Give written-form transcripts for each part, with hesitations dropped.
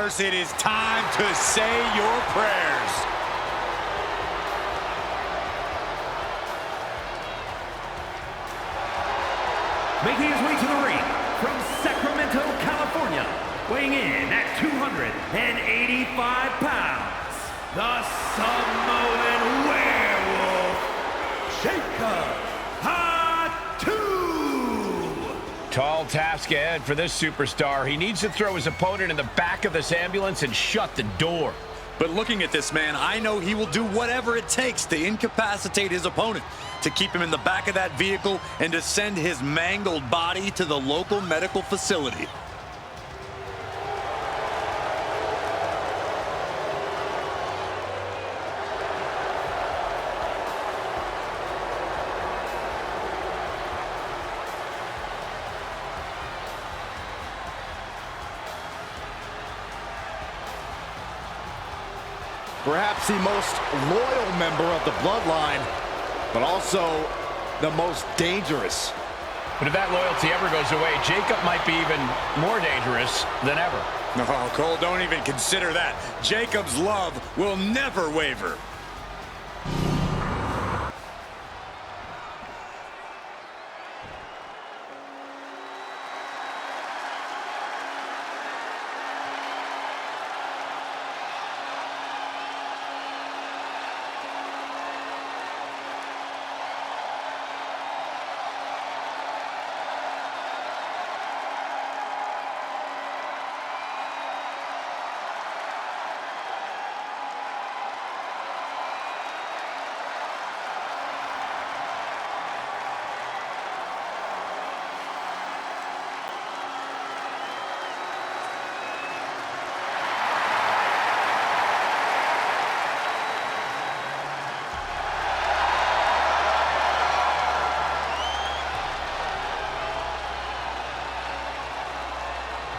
Universe, it is time to say your prayers. Making his way to the ring from Sacramento, California, weighing in at 285 pounds, the Samoan Werewolf, Jacob Fatu. Tall task ahead for this superstar. He needs to throw his opponent in the back of this ambulance and shut the door. But looking at this man, I know he will do whatever it takes to incapacitate his opponent, to keep him in the back of that vehicle and to send his mangled body to the local medical facility. Perhaps the most loyal member of the bloodline, but also the most dangerous. But if that loyalty ever goes away, Jacob might be even more dangerous than ever. No, Cole, don't even consider that. Jacob's love will never waver.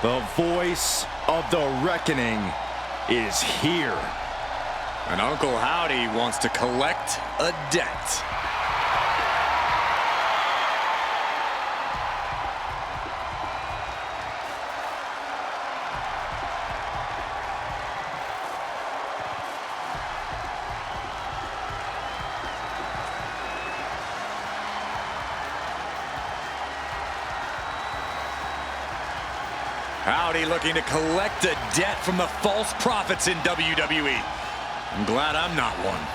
The voice of the reckoning is here. And Uncle Howdy wants to collect a debt. Howdy looking to collect a debt from the false prophets in WWE. I'm glad I'm not one.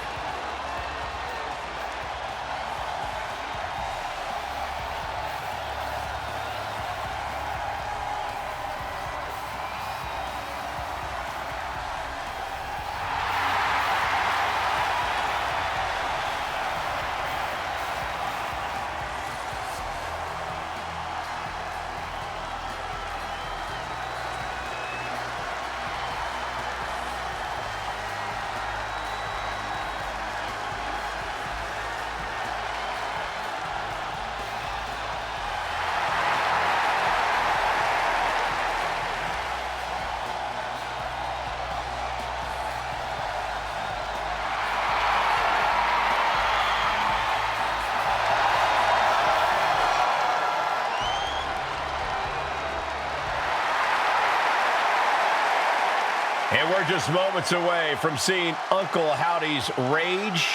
And we're just moments away from seeing Uncle Howdy's rage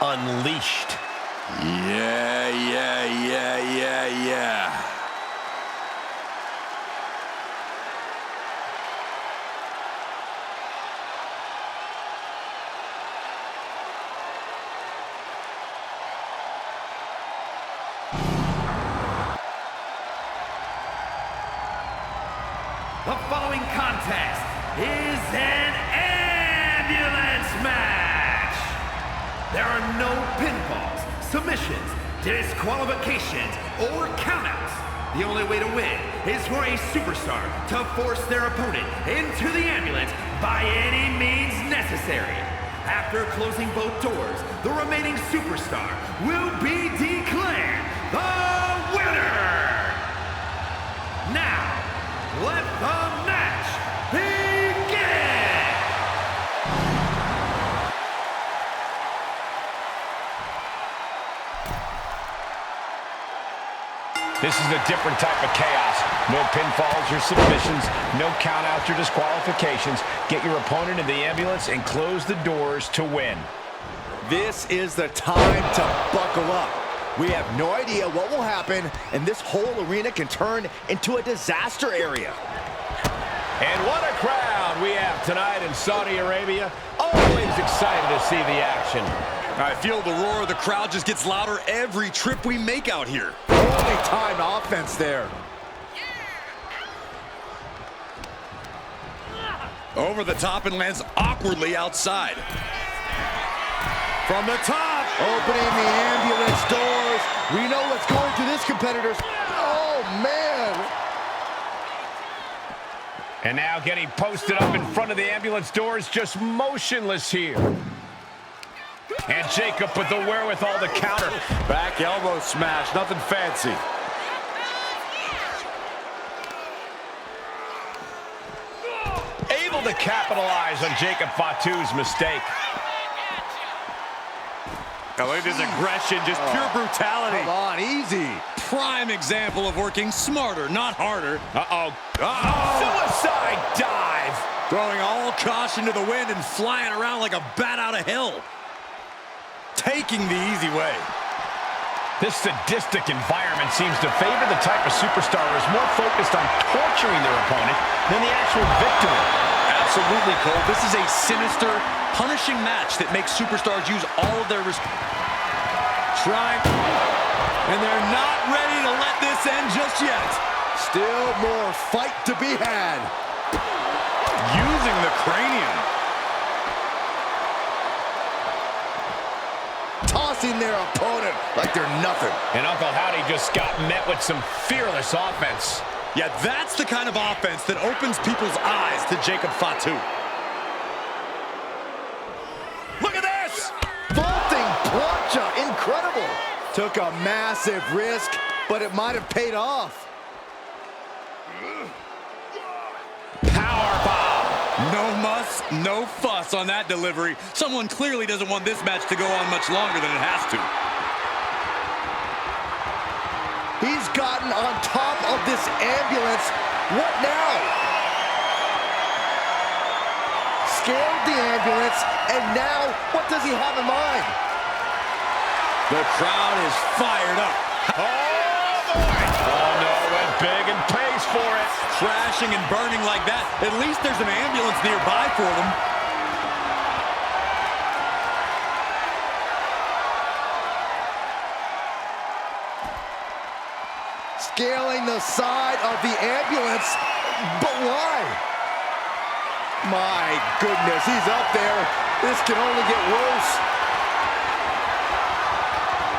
unleashed. Yeah. The following contest is an ambulance match. There are no pinfalls, submissions, disqualifications, or countouts. The only way to win is for a superstar to force their opponent into the ambulance by any means necessary. After closing both doors, the remaining superstar will be declared the winner. Now, let the match begin! This is a different type of chaos. No pinfalls or submissions, no countouts or disqualifications. Get your opponent in the ambulance and close the doors to win. This is the time to buckle up. We have no idea what will happen, and this whole arena can turn into a disaster area. And what a crowd we have tonight in Saudi Arabia. Always excited to see the action. I feel the roar of the crowd just gets louder every trip we make out here. Only timed offense there. Over the top and lands awkwardly outside. From the top. Opening the ambulance doors. We know what's going through this competitor's. Oh, man. And now getting posted up in front of the ambulance doors, just motionless here. And Jacob with the wherewithal to counter. Back elbow smash, nothing fancy. Able to capitalize on Jacob Fatu's mistake. Now look at this aggression, just pure brutality. Come on, easy. Prime example of working smarter, not harder. Suicide dive. Throwing all caution to the wind and flying around like a bat out of hell. Taking the easy way. This sadistic environment seems to favor the type of superstar who is more focused on torturing their opponent than the actual victory. Absolutely, Cole. This is a sinister, punishing match that makes superstars use all of their... Trying... And they're not ready to let this end just yet. Still more fight to be had. Using the cranium. Tossing their opponent like they're nothing. And Uncle Howdy just got met with some fearless offense. Yeah, that's the kind of offense that opens people's eyes to Jacob Fatu. Look at this! Vaulting plancha, incredible. Took a massive risk, but it might have paid off. Powerbomb. No muss, no fuss on that delivery. Someone clearly doesn't want this match to go on much longer than it has to. He's gotten on top of this ambulance. What now? Scaled the ambulance, and now what does he have in mind? The crowd is fired up. Oh, boy. Oh, no, went big and pays for it. Crashing and burning like that. At least there's an ambulance nearby for them. Scaling the side of the ambulance, but why? My goodness, he's up there. This can only get worse.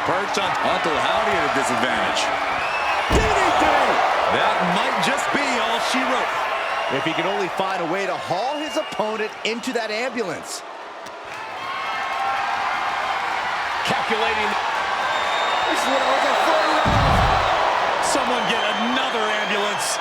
Perched on Uncle Howdy at a disadvantage. DDT! That might just be all she wrote. If he can only find a way to haul his opponent into that ambulance. Calculating. This is what I was afraid of. Someone get another ambulance.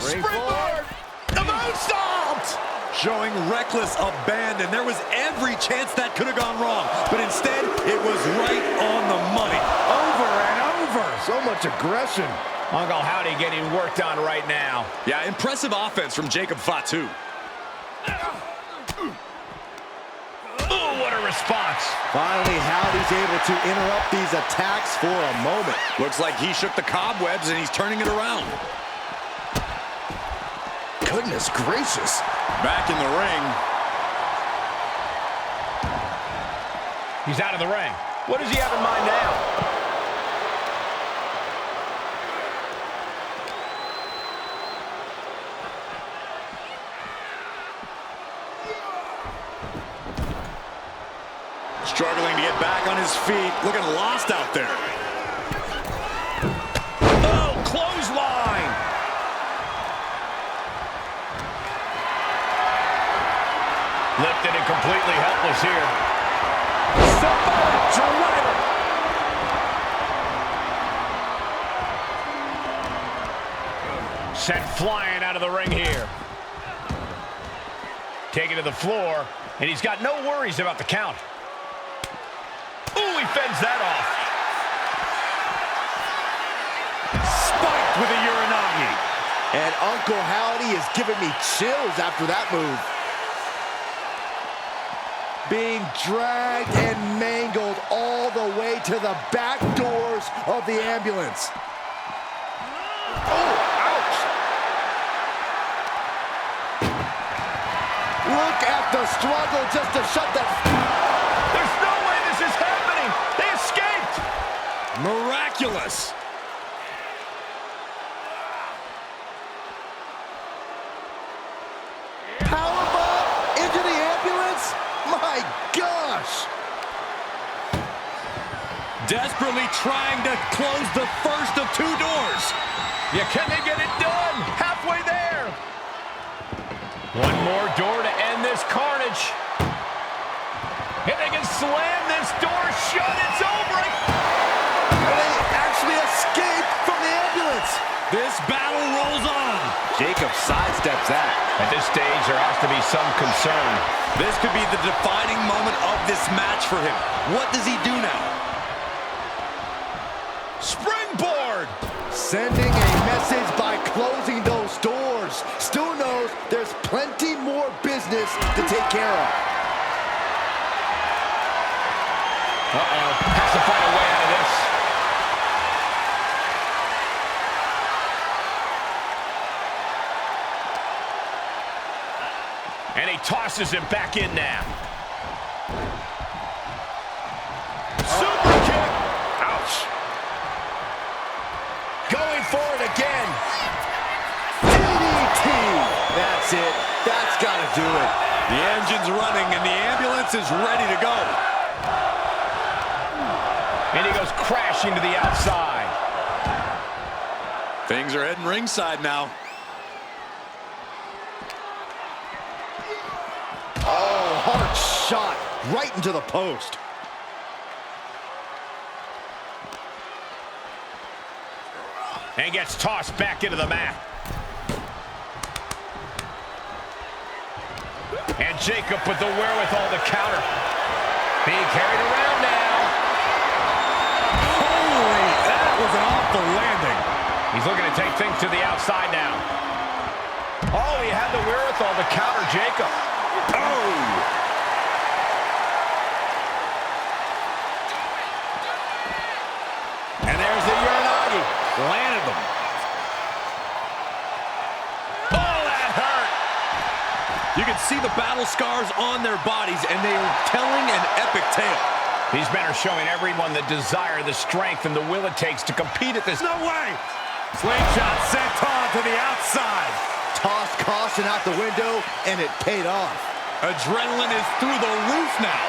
Springboard! The moonsault! Showing reckless abandon. There was every chance that could have gone wrong, but instead, it was right on the money. Over and over. So much aggression. Uncle Howdy getting worked on right now. Yeah, impressive offense from Jacob Fatu. Oh, what a response. Finally, Howdy's able to interrupt these attacks for a moment. Looks like he shook the cobwebs and he's turning it around. Goodness gracious. Back in the ring. He's out of the ring. What does he have in mind now? Struggling to get back on his feet. Looking lost out there. Oh, clothesline. Lifted and completely helpless here. Sent flying out of the ring here. Taken to the floor, And he's got no worries about the count. Ooh, he fends that off. Spiked with a Uranagi. And Uncle Howdy is giving me chills after that move. Being dragged and mangled all the way to the back doors of the ambulance. Oh, ouch! Look at the struggle just to shut that. There's no way this is happening. They escaped. Miraculous. Powerbomb into the ambulance? My gosh! Desperately trying to close the first of two doors. Yeah, can they get it done? Halfway there. One more door to end this carnage. If they can slam this door shut, it's over. They actually escaped from the ambulance. This battle rolls on. Jacob sidesteps that. At this stage, there has to be some concern. This could be the defining moment of this match for him. What does he do now? Springboard! Sending a message by closing those doors. Stu knows there's plenty more business to take care of. Uh-oh. Has to find a way out of this. And he tosses him back in now. Super kick. Ouch. Going for it again. DDT. That's it. That's got to do it. The engine's running and the ambulance is ready to go. And he goes crashing to the outside. Things are heading ringside now. Oh, hard shot right into the post. And gets tossed back into the mat. And Jacob with the wherewithal to counter. Being carried around now. Holy, that was an awful landing. He's looking to take things to the outside now. Oh, he had the wherewithal to counter Jacob. Oh! And there's the Uranagi. Landed them. Oh, that hurt. You can see the battle scars on their bodies, and they are telling an epic tale. These men are showing everyone the desire, the strength, and the will it takes to compete at this. No way! Slingshot sent on to the outside. Tossed caution out the window, and it paid off. Adrenaline is through the roof now.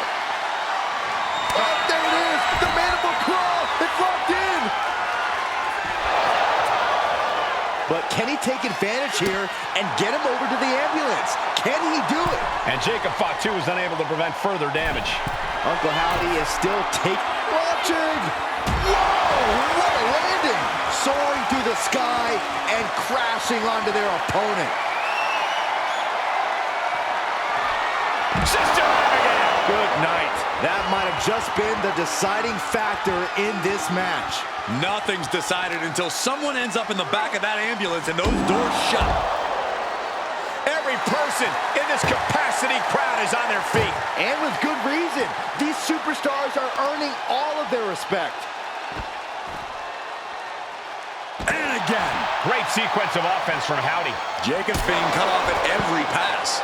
Oh, there it is! The mandible claw! It's locked in! But can he take advantage here and get him over to the ambulance? Can he do it? And Jacob Fatu is unable to prevent further damage. Uncle Howdy is still watching! Whoa! What a landing! Soaring through the sky and crashing onto their opponent. Sister again! Good night. That might have just been the deciding factor in this match. Nothing's decided until someone ends up in the back of that ambulance and those doors shut. Every person in this capacity crowd is on their feet. And with good reason. These superstars are earning all of their respect. And again. Great sequence of offense from Howdy. Jacob's being cut off at every pass.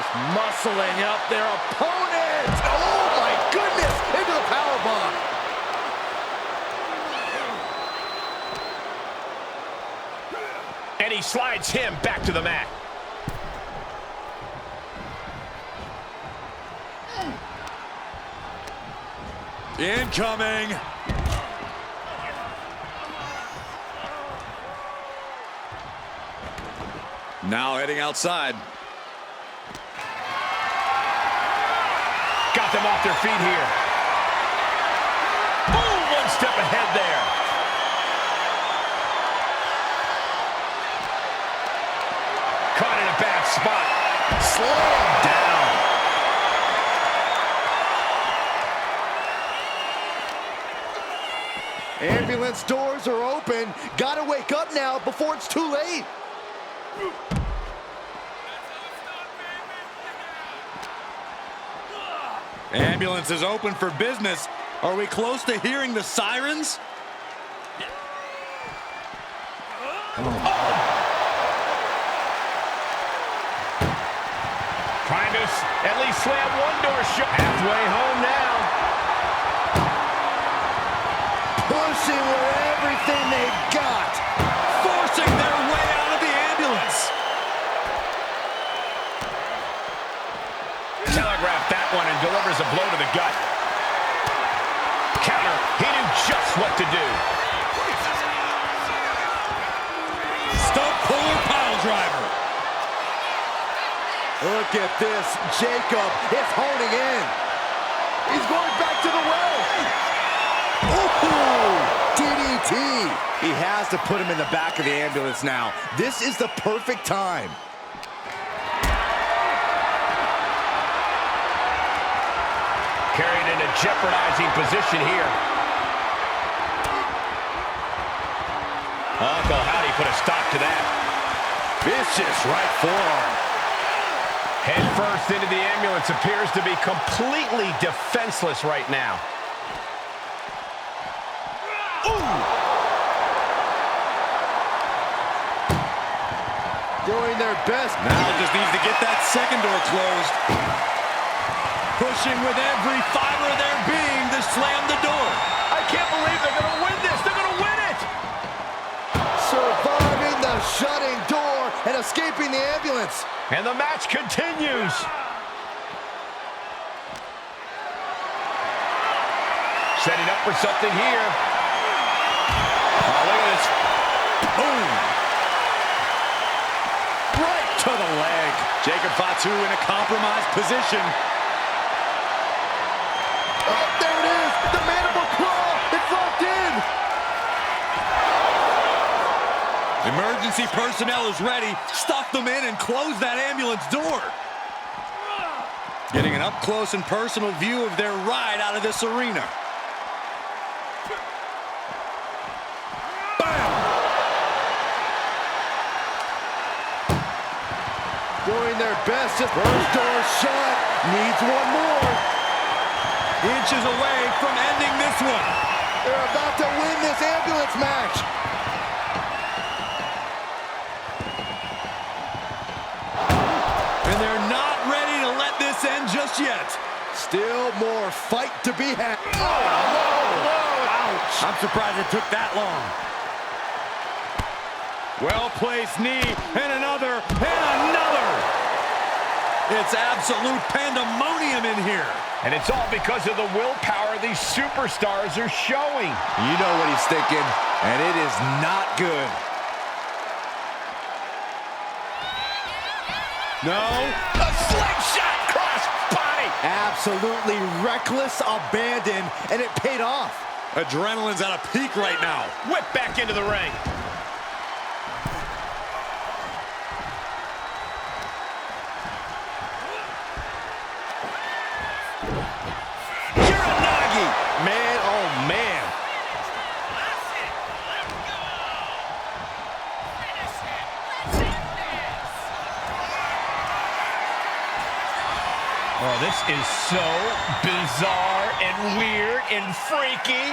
Just muscling up their opponent. Oh my goodness, into the powerbomb. And he slides him back to the mat. Incoming. Now heading outside. Got them off their feet here. Boom! One step ahead there. Caught in a bad spot. Slammed down. Ambulance doors are open. Gotta wake up now before it's too late. Ambulance is open for business. Are we close to hearing the sirens? Trying to at least slam one door shut. Halfway home now. Pushing with everything they've got. Forcing their way out of the ambulance. Telegraphed that one and delivers a blow to the gut. Counter. He knew just what to do. Stump puller pile driver. Look at this. Jacob is honing in. He's going back to the well. Ooh, DDT. He has to put him in the back of the ambulance now. This is the perfect time. Carried in a jeopardizing position here. Uncle Howdy put a stop to that. Vicious right forearm. Head first into the ambulance, appears to be completely defenseless right now. Ooh. Doing their best. Now just needs to get that second door closed. Pushing with every fiber of their being to slam the door. I can't believe they're going to win this. They're going to win it. Surviving the shutting door and escaping the ambulance. And the match continues. Setting up for something here. Oh, look at this. Boom. Right to the leg. Jacob Fatu in a compromised position. There it is. The mandible claw. It's locked in. Emergency personnel is ready. Stuff them in and close that ambulance door. Getting an up-close and personal view of their ride out of this arena. Bam! Doing their best. Just first door shut. Needs one more. Inches away from ending this one. They're about to win this ambulance match. And they're not ready to let this end just yet. Still more fight to be had. Ouch. I'm surprised it took that long. Well-placed knee, and another, and another. It's absolute pandemonium in here. And it's all because of the willpower these superstars are showing. You know what he's thinking, and it is not good. No. A slingshot cross body. Absolutely reckless abandon, and it paid off. Adrenaline's at a peak right now. Whip back into the ring. Uranagi. Man, oh man. Oh, this is so bizarre and weird and freaky.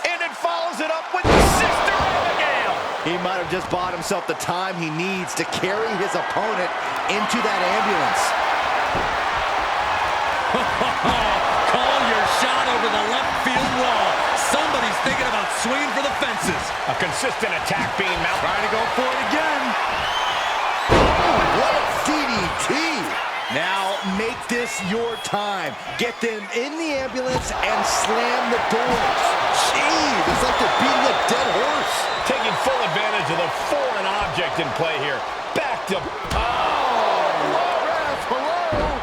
And it follows it up with Sister Abigail. He might have just bought himself the time he needs to carry his opponent into that ambulance. Call your shot over the left field wall. Somebody's thinking about swinging for the fences. A consistent attack being mounted. Trying to go for it again. What a DDT. Now make this your time. Get them in the ambulance and slam the doors. Jeez, it's like they're beating a dead horse. Taking full advantage of the foreign object in play here. Back to... Ref, hello.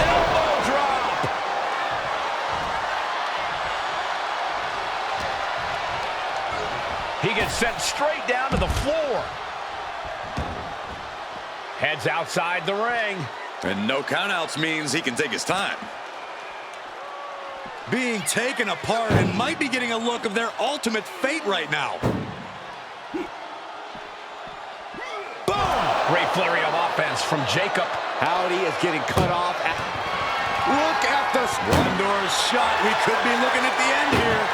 Elbow drop. He gets sent straight down to the floor. Heads outside the ring. And no countouts means he can take his time. Being taken apart and might be getting a look of their ultimate fate right now. Boom! Great flurry of offense from Jacob. Howdy is getting cut off. Look at this. One door is shut. We could be looking at the end here.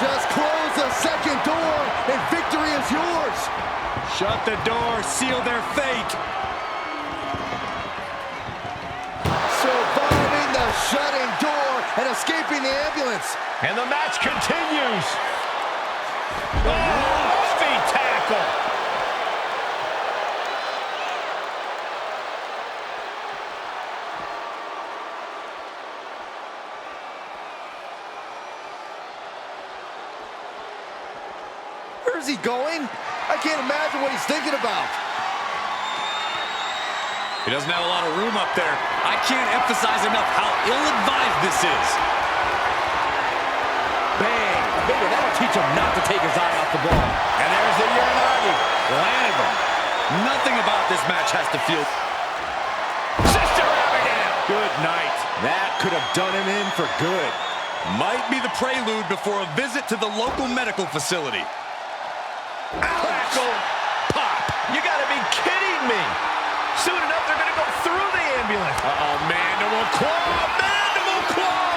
Just close the second door and victory is yours. Shut the door. Seal their fate. Surviving the shutting door and escaping the ambulance. And the match continues. Oh, feet tackle. Where's he going? I can't imagine what he's thinking about. He doesn't have a lot of room up there. I can't emphasize enough how ill-advised this is. Bang! Maybe that'll teach him not to take his eye off the ball. And there's the Uranagi. Landed him. Nothing about this match has to feel... Sister Abigail. Good night. That could have done him in for good. Might be the prelude before a visit to the local medical facility. Crackle. Pop. You gotta be kidding me. Soon enough, they're gonna go through the ambulance. Uh-oh, mandible claw. Mandible claw.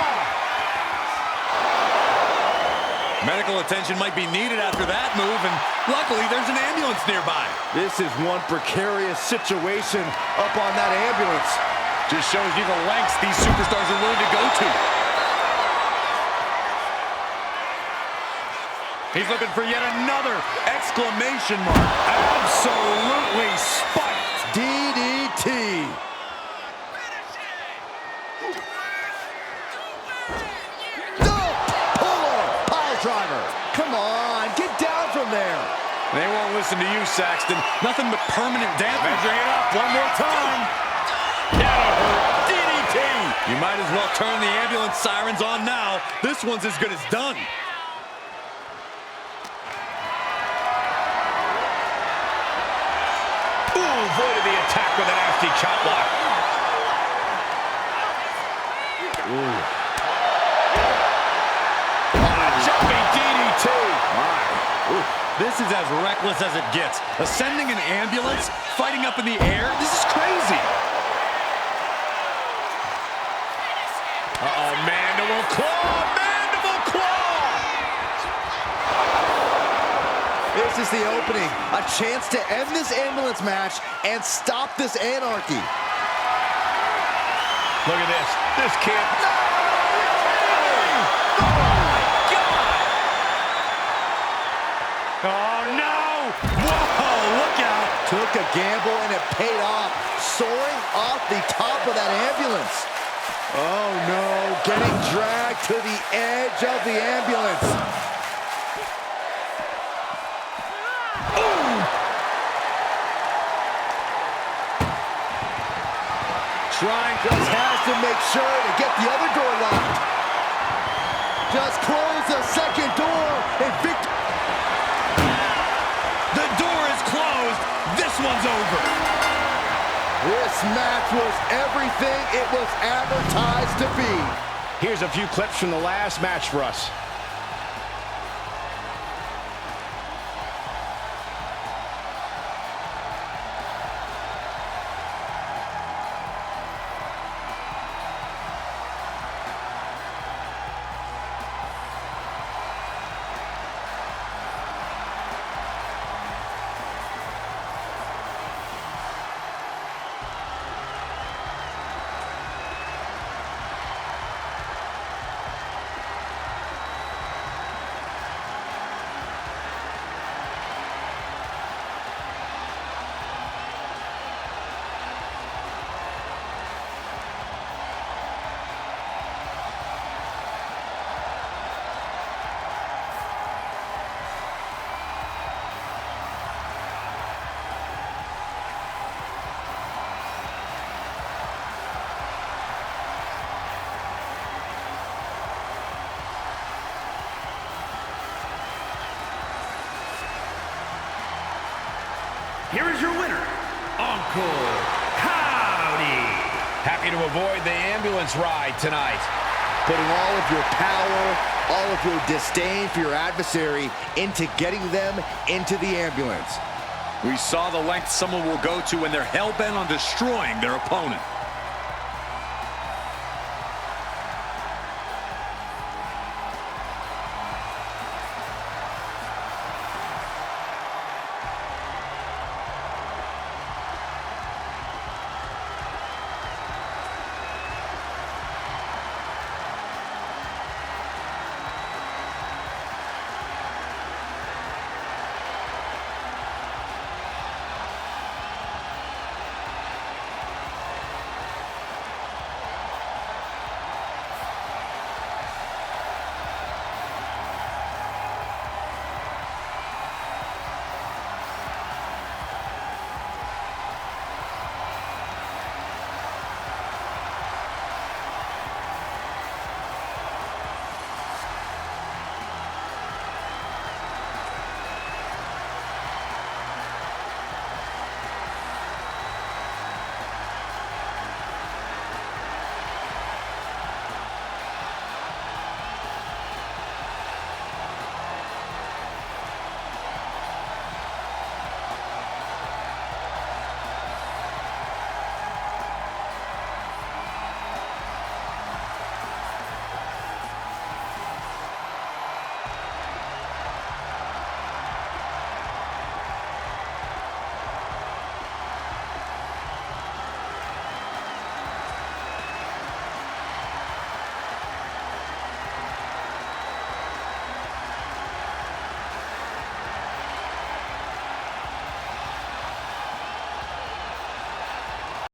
Medical attention might be needed after that move, and luckily there's an ambulance nearby. This is one precarious situation up on that ambulance. Just shows you the lengths these superstars are willing to go to. He's looking for yet another exclamation mark. Absolutely spiked. DDT. No! Puller! Pile driver. Come on, get down from there. They won't listen to you, Saxton. Nothing but permanent damage. Measuring it up one more time. That'll hurt. DDT. You might as well turn the ambulance sirens on now. This one's as good as done. Avoided the attack with a nasty chop block. A jumping DDT. This is as reckless as it gets. Ascending an ambulance, fighting up in the air. This is crazy. Uh-oh, mandible claw. Mandible claw. This is the opening. A chance to end this ambulance match and stop this anarchy. Look at this. This can't... Oh, no! Whoa, look out! Took a gamble and it paid off. Soaring off the top of that ambulance. Oh, no. Getting dragged to the edge of the ambulance. Trying, just has to make sure to get the other door locked. Just close the second door and victory. The door is closed. This one's over. This match was everything it was advertised to be. Here's a few clips from the last match for us. Here is your winner, Uncle Howdy. happy to avoid the ambulance ride tonight. Putting all of your power, all of your disdain for your adversary into getting them into the ambulance. We saw the length someone will go to when they're hell-bent on destroying their opponent.